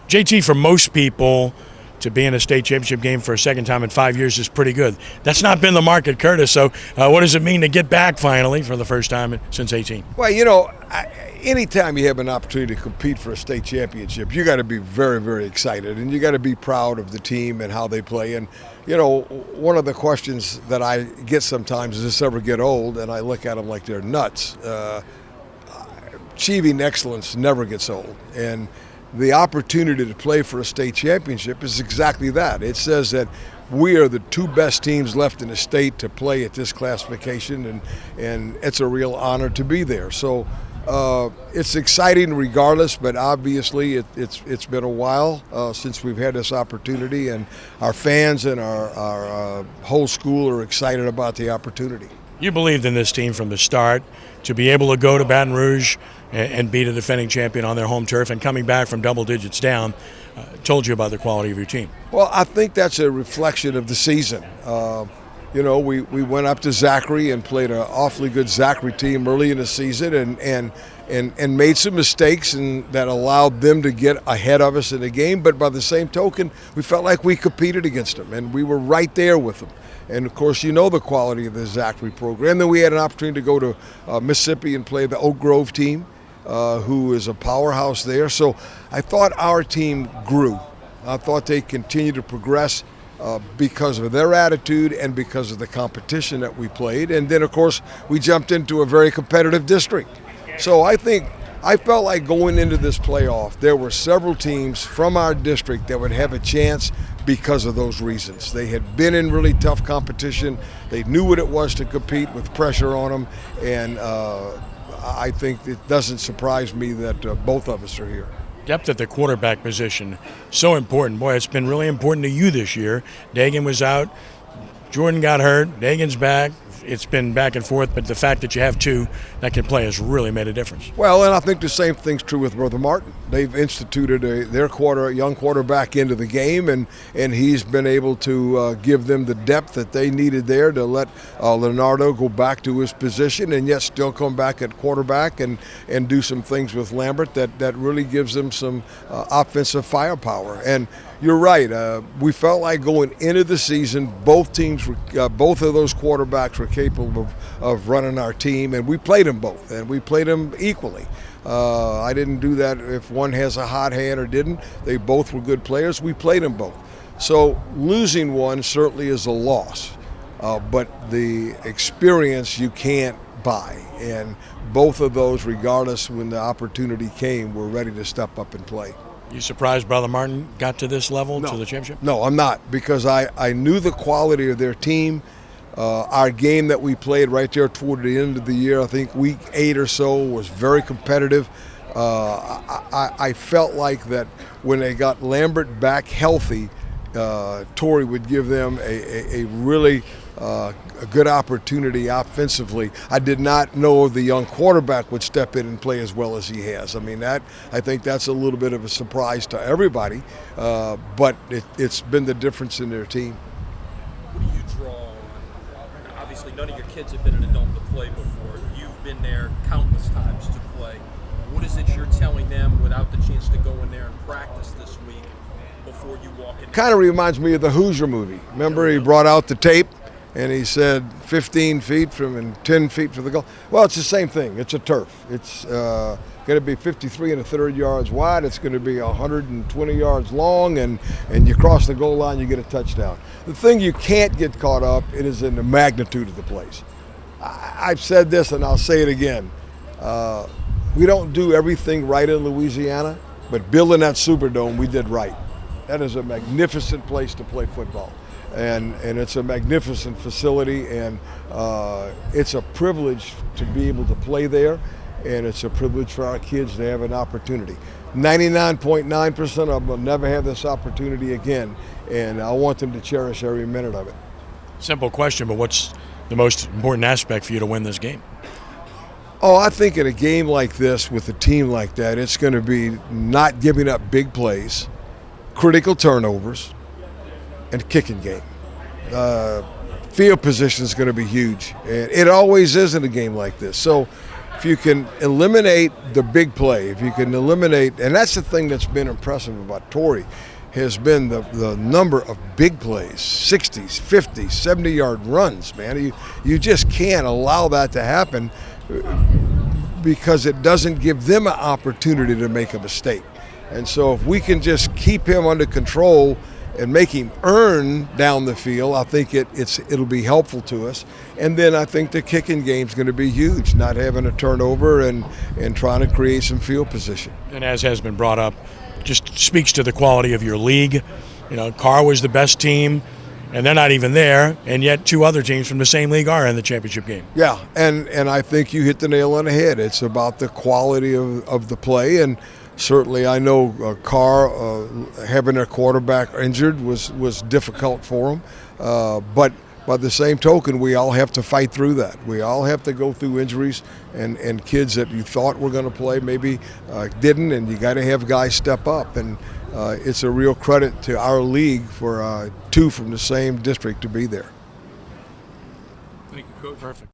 JT, for most people, to be in a state championship game for a second time in 5 years is pretty good. That's not been the mark at Curtis, so what does it mean to get back finally for the first time since 18? Well, anytime you have an opportunity to compete for a state championship, you got to be very, very excited, and you got to be proud of the team and how they play. And, one of the questions that I get sometimes is, this ever get old? And I look at them like they're nuts. Achieving excellence never gets old. And the opportunity to play for a state championship is exactly that. It says that we are the two best teams left in the state to play at this classification, and it's a real honor to be there. So it's exciting regardless, but obviously it's been a while since we've had this opportunity, and our fans and our whole school are excited about the opportunity. You believed in this team from the start. To be able to go to Baton Rouge and beat a defending champion on their home turf and coming back from double digits down told you about the quality of your team. Well, I think that's a reflection of the season. We went up to Zachary and played an awfully good Zachary team early in the season and made some mistakes and that allowed them to get ahead of us in the game. But by the same token, we felt like we competed against them and we were right there with them. And, of course, the quality of the Zachary program. And then we had an opportunity to go to Mississippi and play the Oak Grove team, who is a powerhouse there. So I thought our team grew. I thought they continued to progress because of their attitude and because of the competition that we played. And then, of course, we jumped into a very competitive district. So I felt like going into this playoff, there were several teams from our district that would have a chance because of those reasons. They had been in really tough competition. They knew what it was to compete with pressure on them. And I think it doesn't surprise me that both of us are here. Depth at the quarterback position, so important. Boy, it's been really important to you this year. Dagan was out. Jordan got hurt. Dagan's back. It's been back and forth, but the fact that you have two that can play has really made a difference. Well, and I think the same thing's true with Brother Martin. They've instituted their young quarterback into the game, and he's been able to give them the depth that they needed there to let Leonardo go back to his position and yet still come back at quarterback and do some things with Lambert that really gives them some offensive firepower. And you're right. We felt like going into the season, both of those quarterbacks were capable of running our team, and we played them both, and we played them equally. I didn't do that if one has a hot hand or didn't. They both were good players. We played them both. So losing one certainly is a loss, but the experience you can't buy, and both of those, regardless when the opportunity came, were ready to step up and play. You surprised Brother Martin got to this level, to the championship? No, I'm not, because I knew the quality of their team. Our game that we played right there toward the end of the year, I think week 8 or so, was very competitive. I felt like that when they got Lambert back healthy, Torrey would give them a really a good opportunity offensively. I did not know the young quarterback would step in and play as well as he has. I mean, I think that's a little bit of a surprise to everybody, but it's been the difference in their team. What do you draw on? Obviously, none of your kids have been in a dome to play before. You've been there countless times to play. What is it you're telling them without the chance to go in there and practice this week before you walk in? Kind of reminds me of the Hoosier movie. Remember, he brought out the tape and he said 15 feet from and 10 feet from the goal. Well, it's the same thing. It's a turf. It's going to be 53 1/3 yards wide. It's going to be 120 yards long, and you cross the goal line, you get a touchdown. The thing you can't get caught up in is in the magnitude of the place. I've said this, and I'll say it again. We don't do everything right in Louisiana, but building that Superdome, we did right. That is a magnificent place to play football. And it's a magnificent facility, and it's a privilege to be able to play there, and it's a privilege for our kids to have an opportunity. 99.9% of them will never have this opportunity again, and I want them to cherish every minute of it. Simple question, but what's the most important aspect for you to win this game? Oh, I think in a game like this with a team like that, it's going to be not giving up big plays, critical turnovers, and kicking game. Field position is going to be huge, and it always is in a game like this. So if you can eliminate the big play, if you can eliminate, and that's the thing that's been impressive about Torrey, has been the number of big plays, 60s, 50s, 70-yard runs, man. You just can't allow that to happen because it doesn't give them an opportunity to make a mistake. And so if we can just keep him under control and make him earn down the field, I think it'll be helpful to us. And then I think the kicking game's going to be huge, not having a turnover and trying to create some field position. And as has been brought up, just speaks to the quality of your league. You know, Carr was the best team, and they're not even there, and yet two other teams from the same league are in the championship game. Yeah, and I think you hit the nail on the head. It's about the quality of the play, and certainly I know Carr having their quarterback injured was difficult for him, but by the same token, we all have to fight through that. We all have to go through injuries, and kids that you thought were going to play maybe didn't, and you got to have guys step up. And it's a real credit to our league for two from the same district to be there. Thank you, Coach. Perfect.